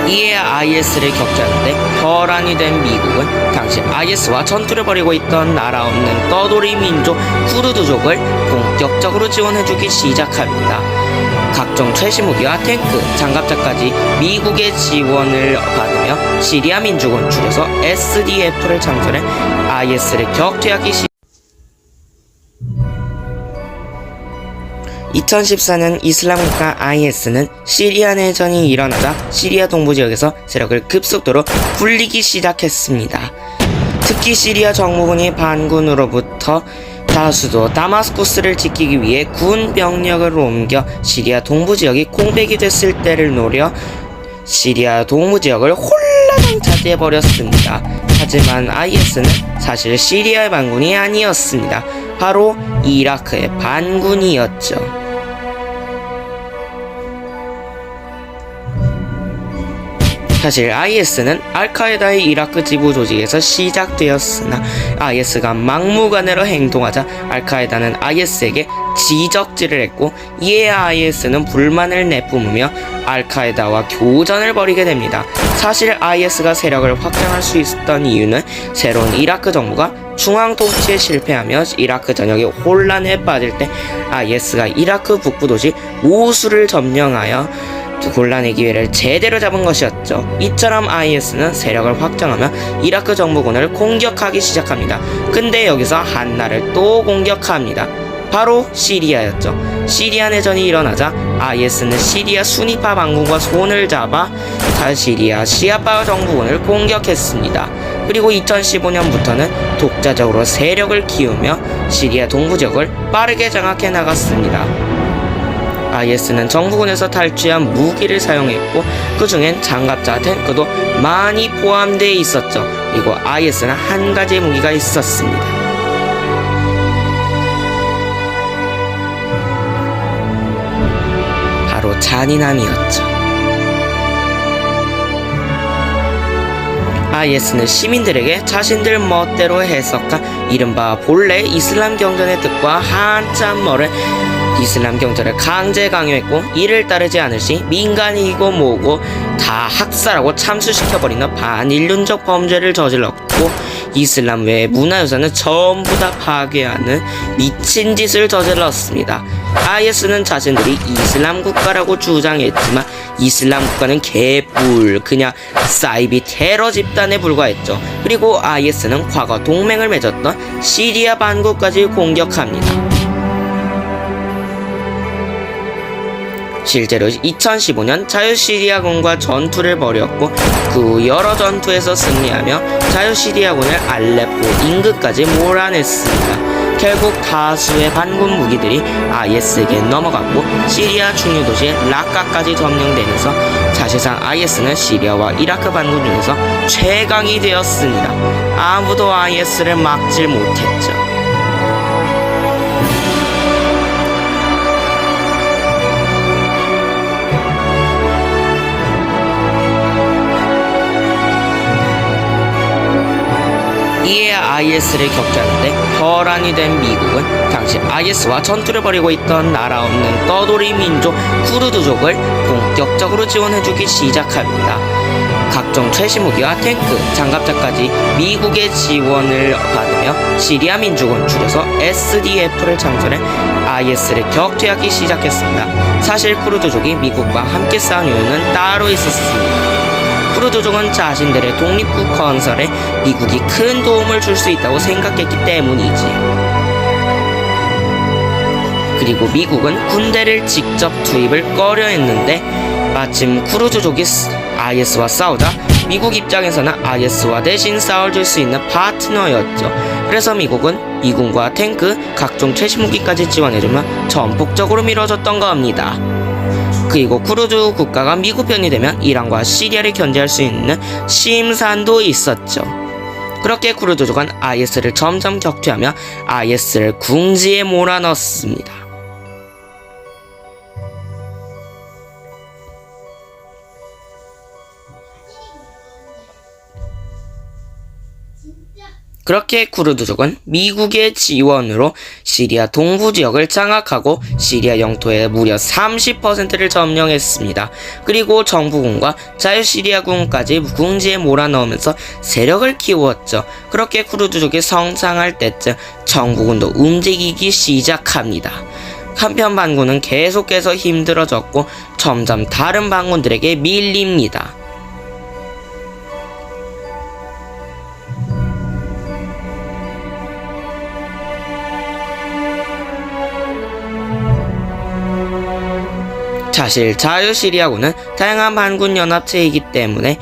이에 IS를 격추하는데 혈안이 된 미국은 당시 IS와 전투를 벌이고 있던 나라 없는 떠돌이 민족 쿠르드족을 본격적으로 지원해주기 시작합니다. 각종 최신 무기와 탱크, 장갑차까지 미국의 지원을 받으며 시리아 민족은 줄여서 SDF를 창설해 IS를 격퇴하기 시작. 2014년 이슬람국가 IS는 시리아 내전이 일어나자 시리아 동부 지역에서 세력을 급속도로 불리기 시작했습니다. 특히 시리아 정부군이 반군으로부터 다수도 다마스쿠스를 지키기 위해 군 병력을 옮겨 시리아 동부 지역이 공백이 됐을 때를 노려 시리아 동부 지역을 홀라당 차지해버렸습니다. 하지만 IS는 사실 시리아의 반군이 아니었습니다. 바로 이라크의 반군이었죠. 사실 IS는 알카에다의 이라크 지부 조직에서 시작되었으나 IS가 막무가내로 행동하자 알카에다는 IS에게 지적질을 했고, 이에 IS는 불만을 내뿜으며 알카에다와 교전을 벌이게 됩니다. 사실 IS가 세력을 확장할 수 있었던 이유는 새로운 이라크 정부가 중앙 통치에 실패하며 이라크 전역이 혼란에 빠질 때 IS가 이라크 북부 도시 모술을 점령하여 곤란의 기회를 제대로 잡은 것이었죠. 이처럼 IS는 세력을 확장하며 이라크 정부군을 공격하기 시작합니다. 근데 여기서 한 나라를 또 공격합니다. 바로 시리아였죠. 시리아 내전이 일어나자 IS는 시리아 수니파 반군과 손을 잡아 시리아 시아파 정부군을 공격했습니다. 그리고 2015년부터는 독자적으로 세력을 키우며 시리아 동부 지역을 빠르게 장악해 나갔습니다. IS는 정부군에서 탈취한 무기를 사용했고, 그 중엔 장갑차, 탱크도 많이 포함되어 있었죠. 그리고 IS는 한 가지 무기가 있었습니다. 바로 잔인함이었죠. IS는 시민들에게 자신들 멋대로 해석한 이른바 본래 이슬람 경전의 뜻과 한참 멀은 이슬람 경전을 강제 강요했고, 이를 따르지 않을 시 민간이고 뭐고 다 학살하고 참수시켜버리는 반인륜적 범죄를 저질렀고, 이슬람 외의 문화유산을 전부 다 파괴하는 미친 짓을 저질렀습니다. IS는 자신들이 이슬람 국가라고 주장했지만 이슬람 국가는 개뿔, 그냥 사이비 테러 집단에 불과했죠. 그리고 IS는 과거 동맹을 맺었던 시리아 반군까지 공격합니다. 실제로 2015년 자유시리아군과 전투를 벌였고, 그 여러 전투에서 승리하며 자유시리아군을 알레포 인근까지 몰아냈습니다. 결국 다수의 반군 무기들이 IS에게 넘어갔고, 시리아 중요 도시 라카까지 점령되면서 사실상 IS는 시리아와 이라크 반군 중에서 최강이 되었습니다. 아무도 IS를 막질 못했죠. 이에 IS를 격추하는데 혈안이 된 미국은 당시 IS와 전투를 벌이고 있던 나라 없는 떠돌이 민족 쿠르드족을 본격적으로 지원해주기 시작합니다. 각종 최신 무기와 탱크, 장갑차까지 미국의 지원을 받으며 시리아 민족은 줄여서 SDF를 창설해 IS를 격퇴하기 시작했습니다. 사실 쿠르드족이 미국과 함께 싸운 이유는 따로 있었습니다. 쿠르드족은 자신들의 독립국 건설에 미국이 큰 도움을 줄 수 있다고 생각했기 때문이지. 그리고 미국은 군대를 직접 투입을 꺼려했는데, 마침 쿠르드족이 IS와 싸우자 미국 입장에서는 IS와 대신 싸워줄 수 있는 파트너였죠. 그래서 미국은 미군과 탱크, 각종 최신 무기까지 지원해주며 전폭적으로 밀어줬던 겁니다. 그리고 쿠르드 국가가 미국 편이 되면 이란과 시리아를 견제할 수 있는 심산도 있었죠. 그렇게 쿠르드족은 IS를 점점 격퇴하며 IS를 궁지에 몰아넣습니다. 그렇게 쿠르드족은 미국의 지원으로 시리아 동부 지역을 장악하고 시리아 영토의 무려 30%를 점령했습니다. 그리고 정부군과 자유시리아군까지 궁지에 몰아넣으면서 세력을 키웠죠. 그렇게 쿠르드족이 성장할 때쯤 정부군도 움직이기 시작합니다. 한편 반군은 계속해서 힘들어졌고 점점 다른 반군들에게 밀립니다. 사실 자유시리아군은 다양한 반군 연합체이기 때문에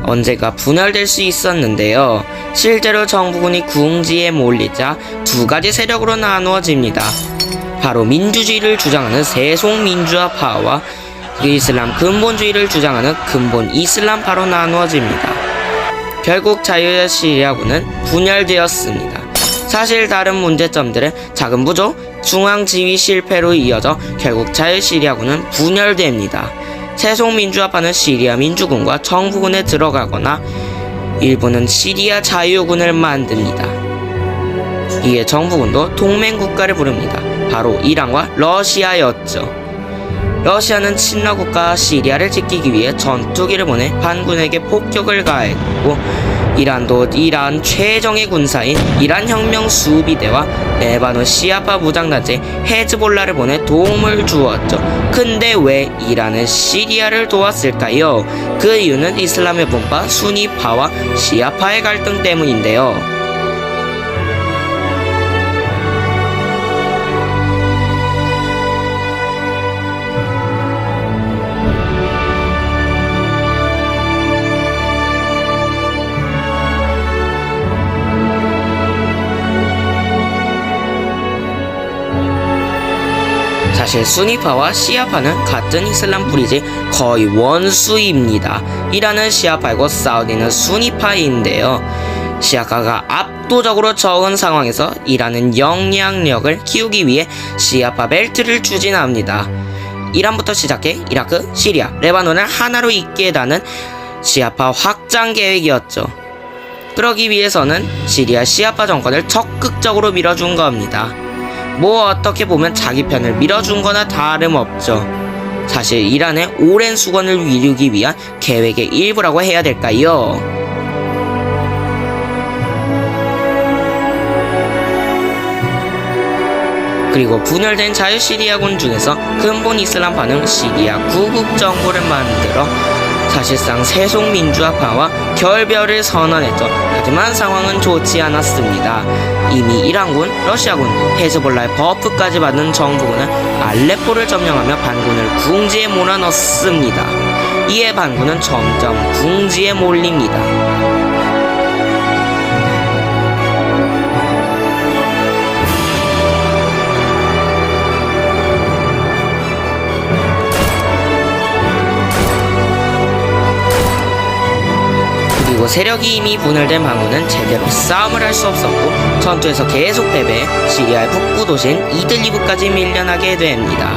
언제가 분열될 수 있었는데요. 실제로 정부군이 궁지에 몰리자 두 가지 세력으로 나누어집니다. 바로 민주주의를 주장하는 세속민주화파와 이슬람 근본주의를 주장하는 근본 이슬람파로 나누어집니다. 결국 자유시리아군은 분열되었습니다. 사실 다른 문제점들은 작은 부족, 중앙지휘 실패로 이어져 결국 자유시리아군은 분열됩니다. 세속민주화파는 시리아 민주군과 정부군에 들어가거나 일부는 시리아 자유군을 만듭니다. 이에 정부군도 동맹국가를 부릅니다. 바로 이란과 러시아였죠. 러시아는 친러국가 시리아를 지키기 위해 전투기를 보내 반군에게 폭격을 가했고, 이란도 이란 최정예 군사인 이란 혁명 수비대와 레바논 시아파 무장단체 헤즈볼라를 보내 도움을 주었죠. 근데 왜 이란은 시리아를 도왔을까요? 그 이유는 이슬람의 분파 수니파와 시아파의 갈등 때문인데요. 사실 수니파와 시아파는 같은 이슬람 뿌리지 거의 원수입니다. 이란은 시아파이고 사우디는 수니파인데요. 시아파가 압도적으로 적은 상황에서 이란은 영향력을 키우기 위해 시아파 벨트를 추진합니다. 이란부터 시작해 이라크, 시리아, 레바논을 하나로 잇게다는 시아파 확장 계획이었죠. 그러기 위해서는 시리아 시아파 정권을 적극적으로 밀어준 겁니다. 뭐 어떻게 보면 자기 편을 밀어준 거나 다름없죠. 사실 이란의 오랜 수건을 이루기 위한 계획의 일부라고 해야 될까요? 그리고 분열된 자유시리아군 중에서 근본 이슬람파는 시리아 구국정부를 만들어 사실상 세속민주화파와 결별을 선언했죠. 하지만 상황은 좋지 않았습니다. 이미 이란군, 러시아군, 헤즈볼라의 버프까지 받은 정부군은 알레포를 점령하며 반군을 궁지에 몰아넣습니다. 이에 반군은 점점 궁지에 몰립니다. 그리고 세력이 이미 분열된 반군은 제대로 싸움을 할 수 없었고 전투에서 계속 패배해 시리아의 북부 도시인 이들리브까지 밀려나게 됩니다.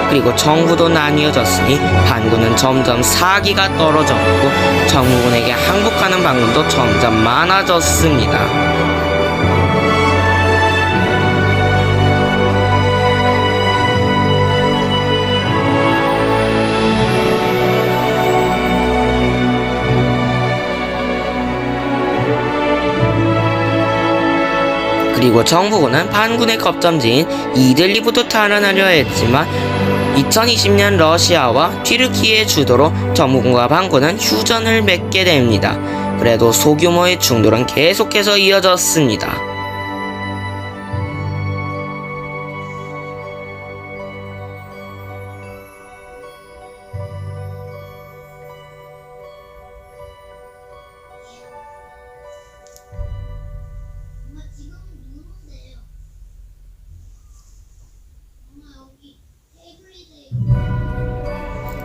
그리고 정부도 나뉘어졌으니 반군은 점점 사기가 떨어졌고 정부군에게 항복하는 반군도 점점 많아졌습니다. 그리고 정부군은 반군의 겁점지인 이들리브도 탈환하려 했지만 2020년 러시아와 튀르키예 주도로 정부군과 반군은 휴전을 맺게 됩니다. 그래도 소규모의 충돌은 계속해서 이어졌습니다.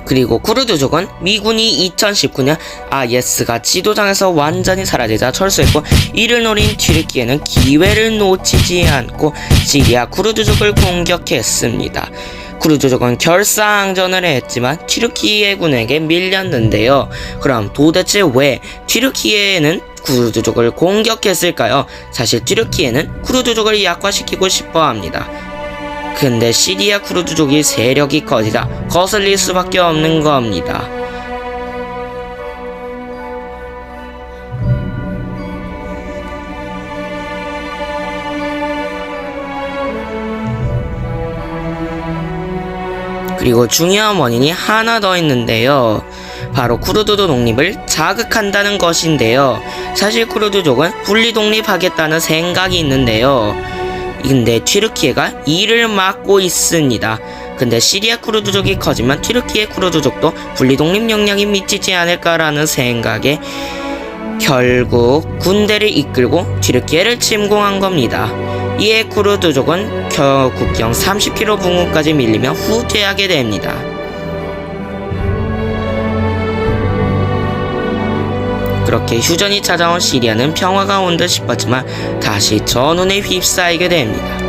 그리고 쿠르드족은 미군이 2019년 IS가 지도장에서 완전히 사라지자 철수했고, 이를 노린 튀르키예는 기회를 놓치지 않고 시리아 쿠르드족을 공격했습니다. 쿠르드족은 결사항전을 했지만 튀르키예군에게 밀렸는데요. 그럼 도대체 왜 튀르키예는 쿠르드족을 공격했을까요? 사실 튀르키예는 쿠르드족을 약화시키고 싶어 합니다. 근데 시리아 쿠르드족이 세력이 커지자 거슬릴 수밖에 없는 겁니다. 그리고 중요한 원인이 하나 더 있는데요. 바로 쿠르드 독립을 자극한다는 것인데요. 사실 쿠르드족은 분리 독립하겠다는 생각이 있는데요. 근데 튀르키예가 이를 막고 있습니다. 근데 시리아 쿠르드족이 커지면 튀르키예 쿠르드족도 분리 독립 역량이 미치지 않을까라는 생각에 결국 군대를 이끌고 튀르키예를 침공한 겁니다. 이에 쿠르드족은 국경 30km 북부까지 밀리며 후퇴하게 됩니다. 그렇게 휴전이 찾아온 시리아는 평화가 온 듯 싶었지만 다시 전운에 휩싸이게 됩니다.